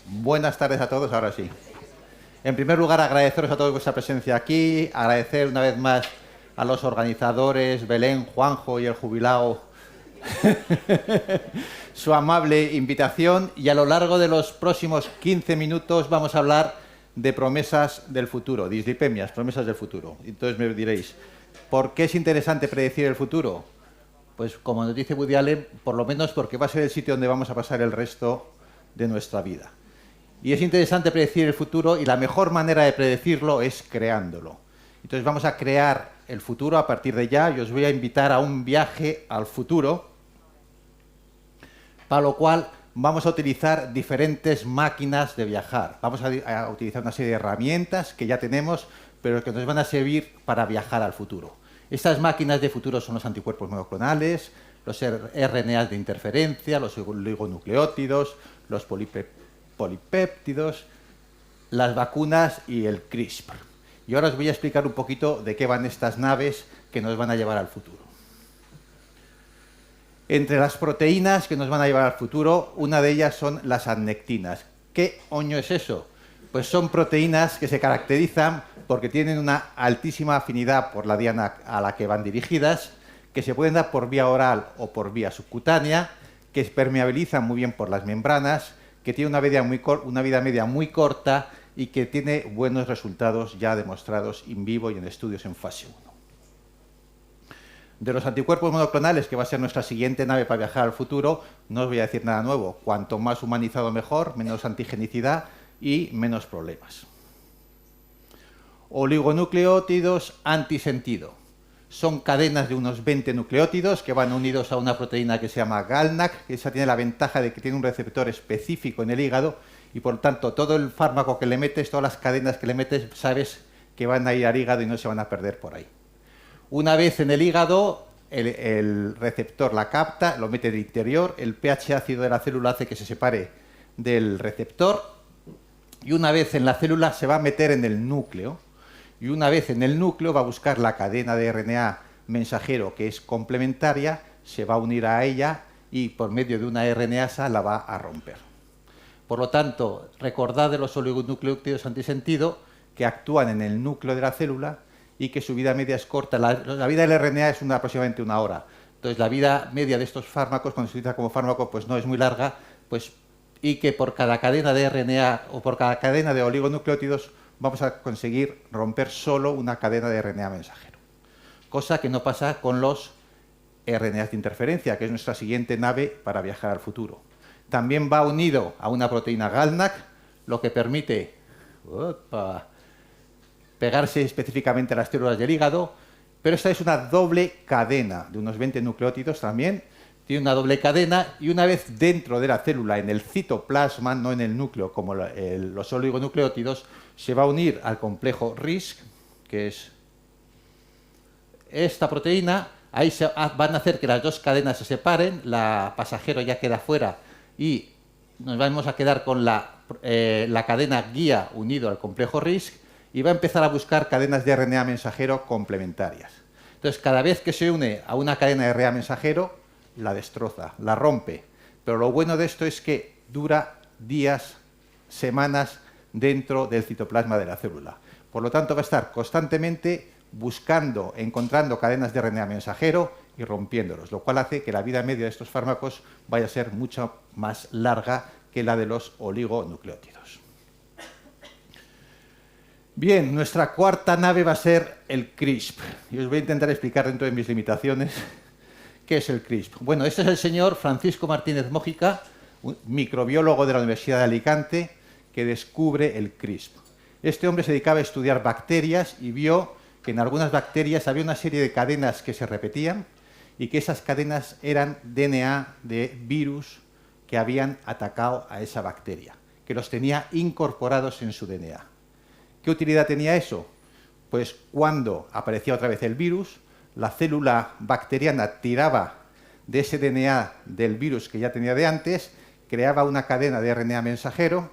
Buenas tardes a todos, ahora sí. En primer lugar, agradeceros a todos vuestra presencia aquí, agradecer una vez más a los organizadores, Belén, Juanjo y el jubilado, su amable invitación, y a lo largo de los próximos 15 minutos vamos a hablar de promesas del futuro, dislipemias, promesas del futuro. Entonces me diréis, ¿por qué es interesante predecir el futuro? Pues como nos dice Woody Allen, por lo menos porque va a ser el sitio donde vamos a pasar el resto de nuestra vida. Y es interesante predecir el futuro y la mejor manera de predecirlo es creándolo. Entonces vamos a crear el futuro a partir de ya y os voy a invitar a un viaje al futuro, para lo cual vamos a utilizar diferentes máquinas de viajar. Vamos a utilizar una serie de herramientas que ya tenemos, pero que nos van a servir para viajar al futuro. Estas máquinas de futuro son los anticuerpos monoclonales, los RNAs de interferencia, los oligonucleótidos, los polipéptidos, las vacunas y el CRISPR. Y ahora os voy a explicar un poquito de qué van estas naves que nos van a llevar al futuro. Entre las proteínas que nos van a llevar al futuro, una de ellas son las adnectinas. ¿Qué oño es eso? Pues son proteínas que se caracterizan porque tienen una altísima afinidad por la diana a la que van dirigidas, que se pueden dar por vía oral o por vía subcutánea, que permeabilizan muy bien por las membranas, que tiene una vida media muy corta y que tiene buenos resultados ya demostrados in vivo y en estudios en fase 1. De los anticuerpos monoclonales, que va a ser nuestra siguiente nave para viajar al futuro, no os voy a decir nada nuevo. Cuanto más humanizado mejor, menos antigenicidad y menos problemas. Oligonucleótidos antisentido. Son cadenas de unos 20 nucleótidos que van unidos a una proteína que se llama GalNAc, que esa tiene la ventaja de que tiene un receptor específico en el hígado y por tanto todo el fármaco que le metes, todas las cadenas que le metes, sabes que van a ir al hígado y no se van a perder por ahí. Una vez en el hígado, el receptor la capta, lo mete de interior, el pH ácido de la célula hace que se separe del receptor y una vez en la célula se va a meter en el núcleo. Y una vez en el núcleo va a buscar la cadena de RNA mensajero que es complementaria, se va a unir a ella y por medio de una RNasa la va a romper. Por lo tanto, recordad de los oligonucleótidos antisentido que actúan en el núcleo de la célula y que su vida media es corta. La vida del RNA es aproximadamente 1 hora. Entonces, la vida media de estos fármacos, cuando se utiliza como fármaco, pues no es muy larga, y que por cada cadena de RNA o por cada cadena de oligonucleótidos vamos a conseguir romper solo una cadena de RNA mensajero. Cosa que no pasa con los RNAs de interferencia, que es nuestra siguiente nave para viajar al futuro. También va unido a una proteína GalNAc, lo que permite pegarse específicamente a las células del hígado, pero esta es una doble cadena de unos 20 nucleótidos también. Tiene una doble cadena y una vez dentro de la célula, en el citoplasma, no en el núcleo como los oligonucleótidos, se va a unir al complejo RISC, que es esta proteína. Ahí van a hacer que las dos cadenas se separen, la pasajero ya queda fuera y nos vamos a quedar con la cadena guía unido al complejo RISC y va a empezar a buscar cadenas de RNA mensajero complementarias. Entonces, cada vez que se une a una cadena de RNA mensajero, la destroza, la rompe. Pero lo bueno de esto es que dura días, semanas dentro del citoplasma de la célula. Por lo tanto, va a estar constantemente buscando, encontrando cadenas de RNA mensajero y rompiéndolos, lo cual hace que la vida media de estos fármacos vaya a ser mucho más larga que la de los oligonucleótidos. Bien, nuestra cuarta nave va a ser el CRISPR. Y os voy a intentar explicar dentro de mis limitaciones qué es el CRISPR. Bueno, este es el señor Francisco Martínez Mójica, un microbiólogo de la Universidad de Alicante, que descubre el CRISPR. Este hombre se dedicaba a estudiar bacterias y vio que en algunas bacterias había una serie de cadenas que se repetían y que esas cadenas eran DNA de virus que habían atacado a esa bacteria, que los tenía incorporados en su DNA. ¿Qué utilidad tenía eso? Pues cuando aparecía otra vez el virus, la célula bacteriana tiraba de ese DNA del virus que ya tenía de antes, creaba una cadena de RNA mensajero,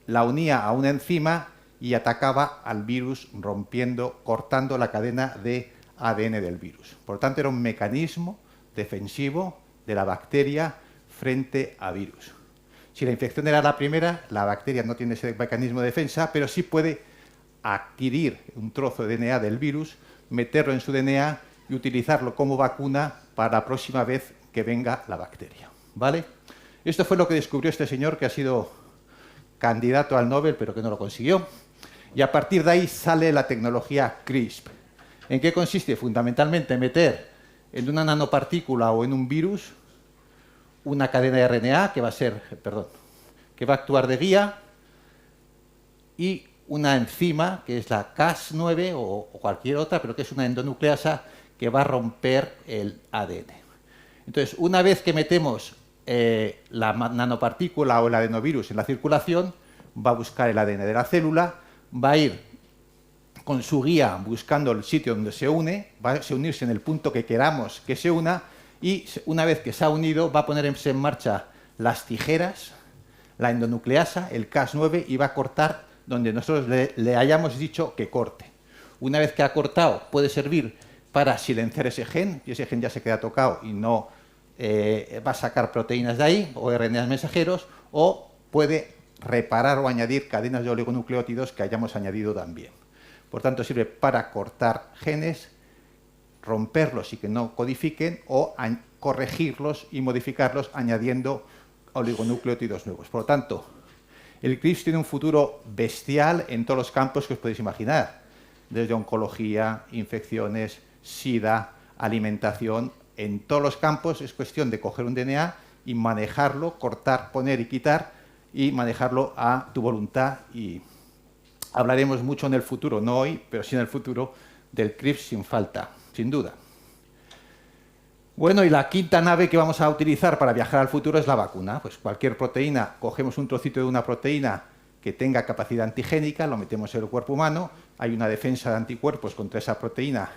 la unía a una enzima y atacaba al virus cortando la cadena de ADN del virus. Por lo tanto, era un mecanismo defensivo de la bacteria frente a virus. Si la infección era la primera, la bacteria no tiene ese mecanismo de defensa, pero sí puede adquirir un trozo de DNA del virus, meterlo en su DNA y utilizarlo como vacuna para la próxima vez que venga la bacteria, ¿vale? Esto fue lo que descubrió este señor, que ha sido candidato al Nobel, pero que no lo consiguió. Y a partir de ahí sale la tecnología CRISPR. ¿En qué consiste? Fundamentalmente meter en una nanopartícula o en un virus una cadena de RNA que va a actuar de guía, y una enzima, que es la Cas9 o cualquier otra, pero que es una endonucleasa que va a romper el ADN. Entonces, una vez que metemos la nanopartícula o el adenovirus en la circulación, va a buscar el ADN de la célula, va a ir con su guía buscando el sitio donde se une, va a unirse en el punto que queramos que se una, y una vez que se ha unido va a ponerse en marcha las tijeras, la endonucleasa, el Cas9, y va a cortar donde nosotros le hayamos dicho que corte. Una vez que ha cortado, puede servir para silenciar ese gen, y ese gen ya se queda tocado y no va a sacar proteínas de ahí, o RNAs mensajeros, o puede reparar o añadir cadenas de oligonucleótidos que hayamos añadido también. Por tanto, sirve para cortar genes, romperlos y que no codifiquen, o corregirlos y modificarlos añadiendo oligonucleótidos nuevos. Por lo tanto, el CRISPR tiene un futuro bestial en todos los campos que os podéis imaginar, desde oncología, infecciones, SIDA, alimentación. En todos los campos es cuestión de coger un DNA y manejarlo, cortar, poner y quitar, y manejarlo a tu voluntad. Y hablaremos mucho en el futuro, no hoy, pero sí en el futuro, del CRISPR sin falta, sin duda. Bueno, y la quinta nave que vamos a utilizar para viajar al futuro es la vacuna. Pues cualquier proteína, cogemos un trocito de una proteína que tenga capacidad antigénica, lo metemos en el cuerpo humano, hay una defensa de anticuerpos contra esa proteína,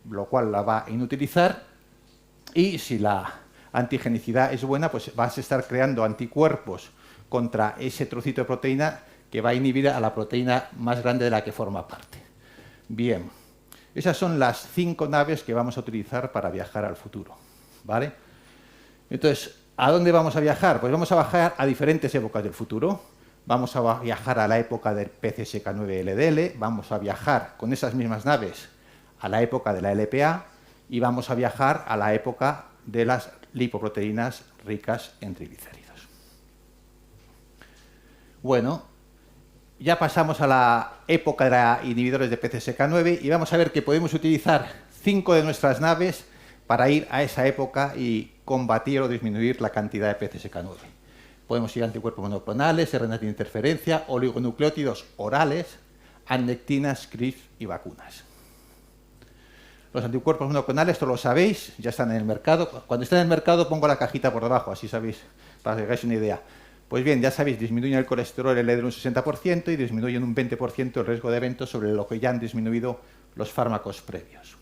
lo cual la va a inutilizar, y si la antigenicidad es buena, pues vas a estar creando anticuerpos contra ese trocito de proteína que va a inhibir a la proteína más grande de la que forma parte. Bien, esas son las 5 naves que vamos a utilizar para viajar al futuro, ¿vale? Entonces, ¿a dónde vamos a viajar? Pues vamos a viajar a diferentes épocas del futuro. Vamos a viajar a la época del PCSK9-LDL, vamos a viajar con esas mismas naves a la época de la LPA, y vamos a viajar a la época de las lipoproteínas ricas en triglicéridos. Bueno, ya pasamos a la época de inhibidores de PCSK9 y vamos a ver que podemos utilizar 5 de nuestras naves para ir a esa época y combatir o disminuir la cantidad de PCSK9. Podemos ir a anticuerpos monoclonales, RNA de interferencia, oligonucleótidos orales, adnectinas, CRISPR y vacunas. Los anticuerpos monoclonales, todos lo sabéis, ya están en el mercado. Cuando estén en el mercado pongo la cajita por debajo, así sabéis, para que hagáis una idea. Pues bien, ya sabéis, disminuyen el colesterol LDL un 60% y disminuyen un 20% el riesgo de eventos sobre lo que ya han disminuido los fármacos previos.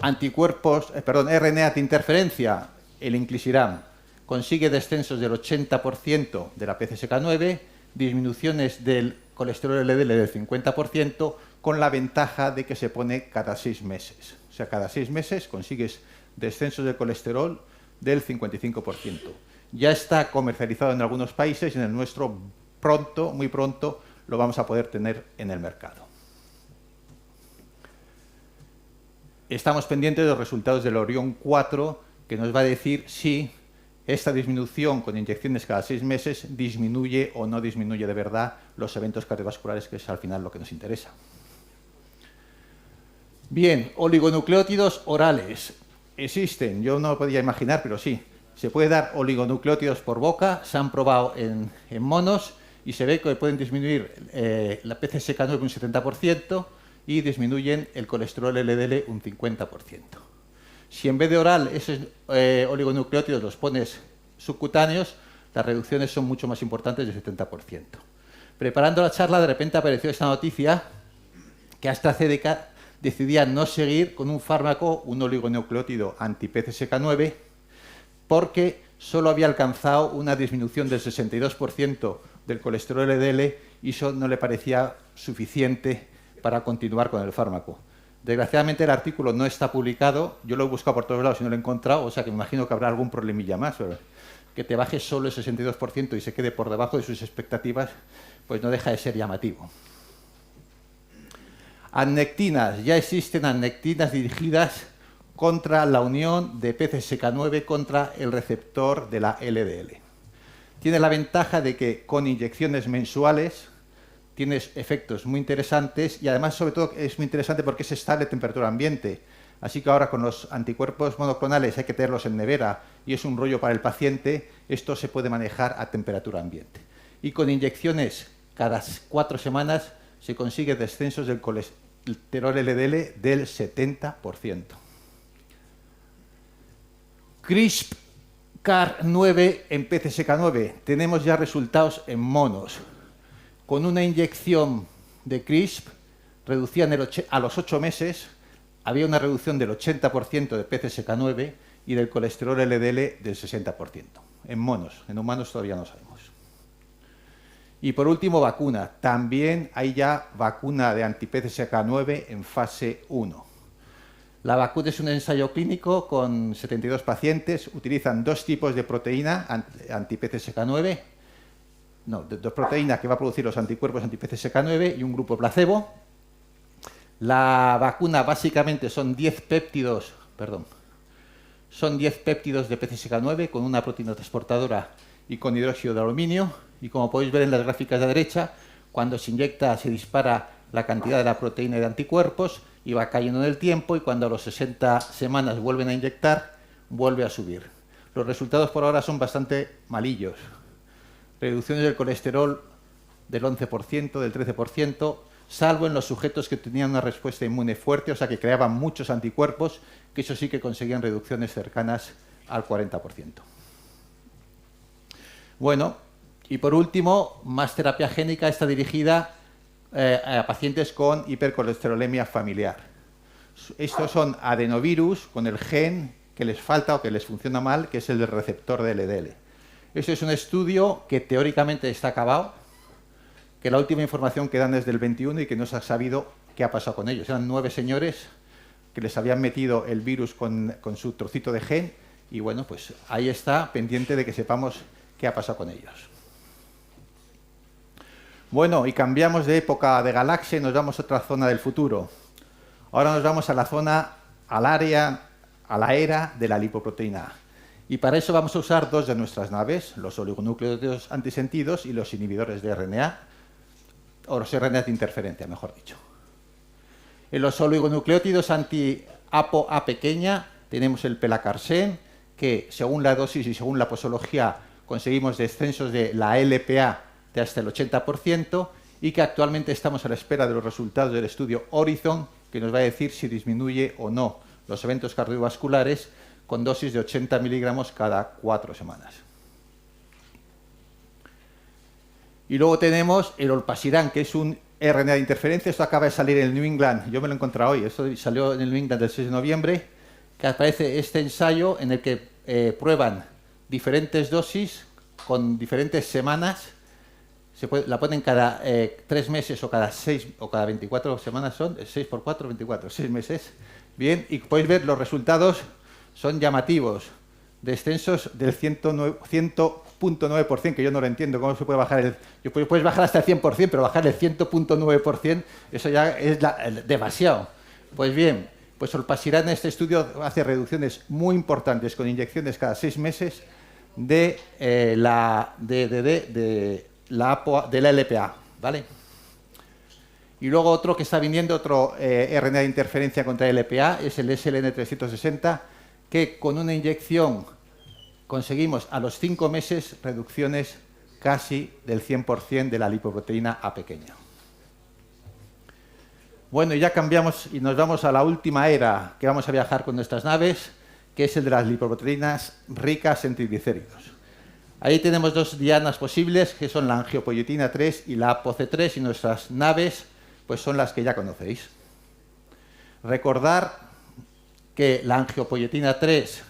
RNA de interferencia, el inclisiran, consigue descensos del 80% de la PCSK9, disminuciones del colesterol LDL del 50%, con la ventaja de que se pone cada 6 meses. O sea, cada 6 meses consigues descensos de colesterol del 55%. Ya está comercializado en algunos países y en el nuestro pronto, muy pronto, lo vamos a poder tener en el mercado. Estamos pendientes de los resultados del Orión 4, que nos va a decir si esta disminución con inyecciones cada 6 meses disminuye o no disminuye de verdad los eventos cardiovasculares, que es al final lo que nos interesa. Bien, oligonucleótidos orales. Existen, yo no lo podía imaginar, pero sí. Se puede dar oligonucleótidos por boca, se han probado en monos y se ve que pueden disminuir la PCSK9 un 70% y disminuyen el colesterol LDL un 50%. Si en vez de oral esos oligonucleótidos los pones subcutáneos, las reducciones son mucho más importantes, del 70%. Preparando la charla, de repente apareció esta noticia que AstraZeneca decidía no seguir con un fármaco, un oligonucleótido anti-PCSK9, porque solo había alcanzado una disminución del 62% del colesterol LDL y eso no le parecía suficiente para continuar con el fármaco. Desgraciadamente el artículo no está publicado, yo lo he buscado por todos lados y no lo he encontrado, o sea que me imagino que habrá algún problemilla más, que te baje solo el 62% y se quede por debajo de sus expectativas, pues no deja de ser llamativo. Adnectinas. Ya existen adnectinas dirigidas contra la unión de PCSK9 contra el receptor de la LDL. Tiene la ventaja de que con inyecciones mensuales tienes efectos muy interesantes y además, sobre todo, es muy interesante porque es estable a temperatura ambiente. Así que ahora con los anticuerpos monoclonales hay que tenerlos en nevera y es un rollo para el paciente. Esto se puede manejar a temperatura ambiente. Y con inyecciones cada 4 semanas se consigue descensos del colesterol LDL del 70%. CRISPR-Cas9 en PCSK9. Tenemos ya resultados en monos. Con una inyección de CRISPR reducían a los 8 meses, había una reducción del 80% de PCSK9 y del colesterol LDL del 60%. En monos, en humanos todavía no sabemos. Y por último, vacuna. También hay ya vacuna de anti-PCSK9 en fase 1. La vacuna es un ensayo clínico con 72 pacientes. Utilizan 2 tipos de proteína anti-PCSK9. Dos proteínas que va a producir los anticuerpos anti-PCSK9 y un grupo placebo. La vacuna básicamente son 10 péptidos de PCSK9 con una proteína transportadora y con hidróxido de aluminio. Y como podéis ver en las gráficas de la derecha, cuando se inyecta se dispara la cantidad de la proteína y de anticuerpos y va cayendo en el tiempo, y cuando a los 60 semanas vuelven a inyectar, vuelve a subir. Los resultados por ahora son bastante malillos. Reducciones del colesterol del 11%, del 13%, salvo en los sujetos que tenían una respuesta inmune fuerte, o sea que creaban muchos anticuerpos, que eso sí que conseguían reducciones cercanas al 40%. Bueno, y por último, más terapia génica está dirigida a pacientes con hipercolesterolemia familiar. Estos son adenovirus con el gen que les falta o que les funciona mal, que es el del receptor de LDL. Este es un estudio que teóricamente está acabado, que la última información que dan es del 21 y que no se ha sabido qué ha pasado con ellos. Eran 9 señores que les habían metido el virus con su trocito de gen y bueno, pues ahí está, pendiente de que sepamos qué ha pasado con ellos. Bueno, y cambiamos de época de galaxia y nos vamos a otra zona del futuro. Ahora nos vamos a la era de la lipoproteína A. Y para eso vamos a usar 2 de nuestras naves, los oligonucleótidos antisentidos y los inhibidores de RNA, o los RNA de interferencia, mejor dicho. En los oligonucleótidos anti-ApoA pequeña tenemos el pelacarsen, que según la dosis y según la posología conseguimos descensos de la LPA de hasta el 80% y que actualmente estamos a la espera de los resultados del estudio Horizon, que nos va a decir si disminuye o no los eventos cardiovasculares con dosis de 80 miligramos cada 4 semanas. Y luego tenemos el olpasiran, que es un RNA de interferencia. Esto acaba de salir en el New England, yo me lo he encontrado hoy, esto salió en el New England del 6 de noviembre, que aparece este ensayo en el que prueban diferentes dosis con diferentes semanas. La ponen cada 3 meses o cada 6 o cada 24 semanas, son 6 por 4, 24, 6 meses. Bien, y podéis ver los resultados son llamativos, descensos del 100.9%, que yo no lo entiendo, cómo se puede bajar puedes bajar hasta el 100%, pero bajar el 100.9%, eso ya es demasiado. Pues bien, pues olpasiran en este estudio hace reducciones muy importantes con inyecciones cada 6 meses de la LPA, ¿vale? Y luego otro que está viniendo, otro RNA de interferencia contra LPA, es el SLN360, que con una inyección conseguimos a los 5 meses reducciones casi del 100% de la lipoproteína A pequeña. Bueno, y ya cambiamos y nos vamos a la última era que vamos a viajar con nuestras naves, que es el de las lipoproteínas ricas en triglicéridos. Ahí tenemos 2 dianas posibles, que son la angiopoietina 3 y la ApoC3, y nuestras naves pues son las que ya conocéis. Recordar que la angiopoietina 3,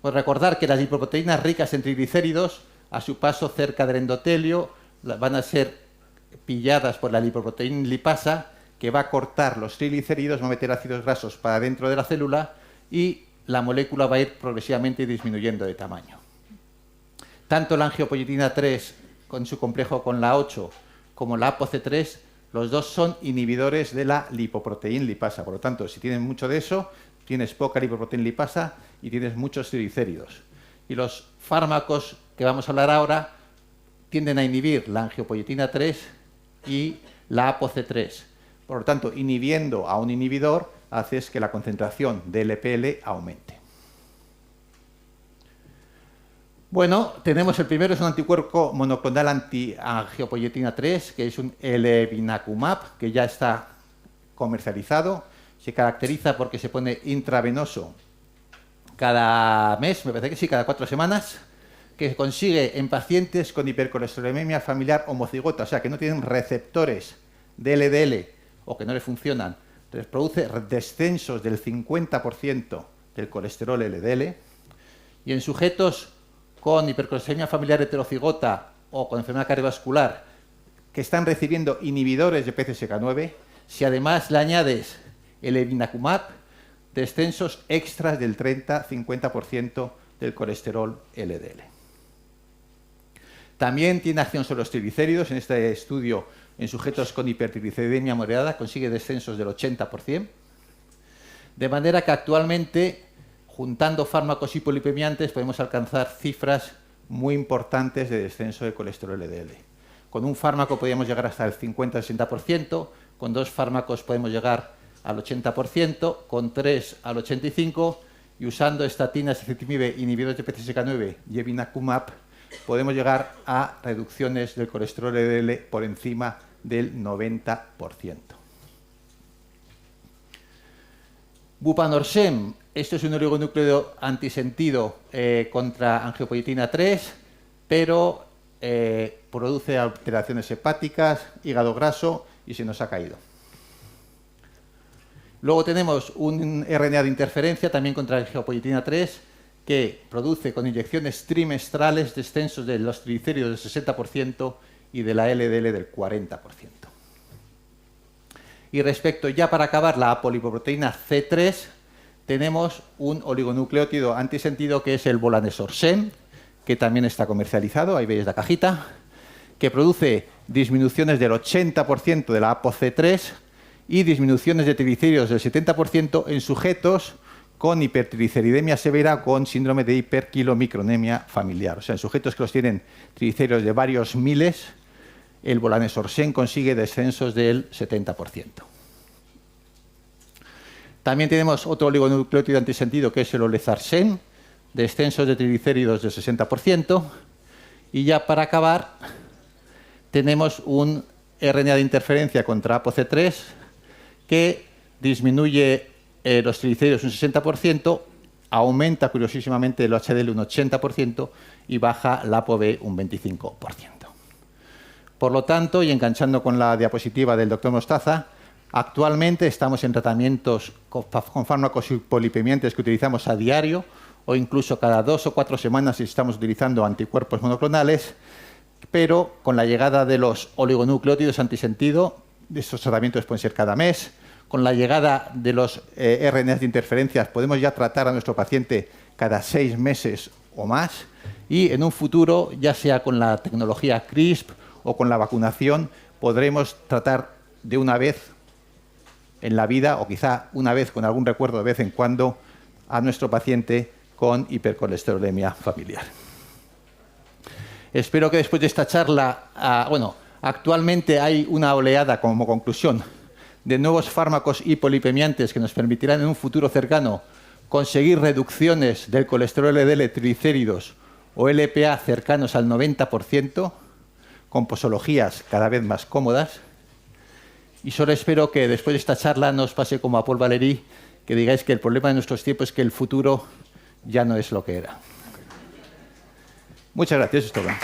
recordar que las lipoproteínas ricas en triglicéridos, a su paso cerca del endotelio, van a ser pilladas por la lipoproteína lipasa, que va a cortar los triglicéridos, va a meter ácidos grasos para dentro de la célula y la molécula va a ir progresivamente disminuyendo de tamaño. Tanto la angiopoyetina 3 con su complejo con la 8 como la ApoC3, los dos son inhibidores de la lipoproteína lipasa. Por lo tanto, si tienes mucho de eso, tienes poca lipoproteína lipasa y tienes muchos triglicéridos. Y los fármacos que vamos a hablar ahora tienden a inhibir la angiopoyetina 3 y la ApoC3. Por lo tanto, inhibiendo a un inhibidor, haces que la concentración de LPL aumente. Bueno, tenemos el primero, es un anticuerpo monoclonal anti-angiopoyetina 3, que es un elebinacumab, que ya está comercializado. Se caracteriza porque se pone intravenoso cada mes, me parece que sí, cada 4 semanas, que consigue en pacientes con hipercolesterolemia familiar homocigota, o sea, que no tienen receptores de LDL o que no le funcionan. Entonces, produce descensos del 50% del colesterol LDL. Y en sujetos con hipercolesterolemia familiar heterocigota o con enfermedad cardiovascular que están recibiendo inhibidores de PCSK9, si además le añades el elebinacumab, descensos extras del 30-50% del colesterol LDL. También tiene acción sobre los triglicéridos. En este estudio, en sujetos con hipertrigliceridemia moderada, consigue descensos del 80%. De manera que actualmente, juntando fármacos hipolipemiantes, podemos alcanzar cifras muy importantes de descenso de colesterol LDL. Con un fármaco podríamos llegar hasta el 50-60%, con 2 fármacos podemos llegar al 80%, con 3 al 85%, y usando estatinas, ezetimibe, inhibidores de PCSK9 y elebinacumab, podemos llegar a reducciones del colesterol LDL por encima del 90%. Bupanorsen, esto es un oligonucleótido antisentido contra angiopoyetina 3, pero produce alteraciones hepáticas, hígado graso y se nos ha caído. Luego tenemos un RNA de interferencia también contra angiopoyetina 3 que produce con inyecciones trimestrales descensos de los triglicéridos del 60% y de la LDL del 40%. Y respecto, ya para acabar, la apolipoproteína C3, tenemos un oligonucleótido antisentido que es el volanesorsen, que también está comercializado, ahí veis la cajita, que produce disminuciones del 80% de la ApoC3 y disminuciones de triglicéridos del 70% en sujetos con hipertrigliceridemia severa con síndrome de hiperquilomicronemia familiar. O sea, en sujetos que los tienen triglicéridos de varios miles, el volanesorsen consigue descensos del 70%. También tenemos otro oligonucleótido antisentido que es el olezarsen, descensos de triglicéridos del 60%. Y ya para acabar, tenemos un RNA de interferencia contra ApoC3 que disminuye los triglicéridos un 60%, aumenta curiosísimamente el HDL un 80% y baja la ApoB un 25%. Por lo tanto, y enganchando con la diapositiva del doctor Mostaza, actualmente estamos en tratamientos con fármacos hipolipemiantes que utilizamos a diario o incluso cada 2 o 4 semanas si estamos utilizando anticuerpos monoclonales, pero con la llegada de los oligonucleótidos antisentido, estos tratamientos pueden ser cada mes. Con la llegada de los RNAs de interferencias podemos ya tratar a nuestro paciente cada 6 meses o más y en un futuro, ya sea con la tecnología CRISP o con la vacunación, podremos tratar de una vez en la vida o quizá una vez con algún recuerdo de vez en cuando a nuestro paciente con hipercolesterolemia familiar. Espero que después de esta charla, actualmente hay una oleada como conclusión de nuevos fármacos hipolipemiantes que nos permitirán en un futuro cercano conseguir reducciones del colesterol LDL, triglicéridos o LPA cercanos al 90%, con posologías cada vez más cómodas. Y solo espero que después de esta charla no os pase como a Paul Valéry, que digáis que el problema de nuestros tiempos es que el futuro ya no es lo que era. Muchas gracias, esto va.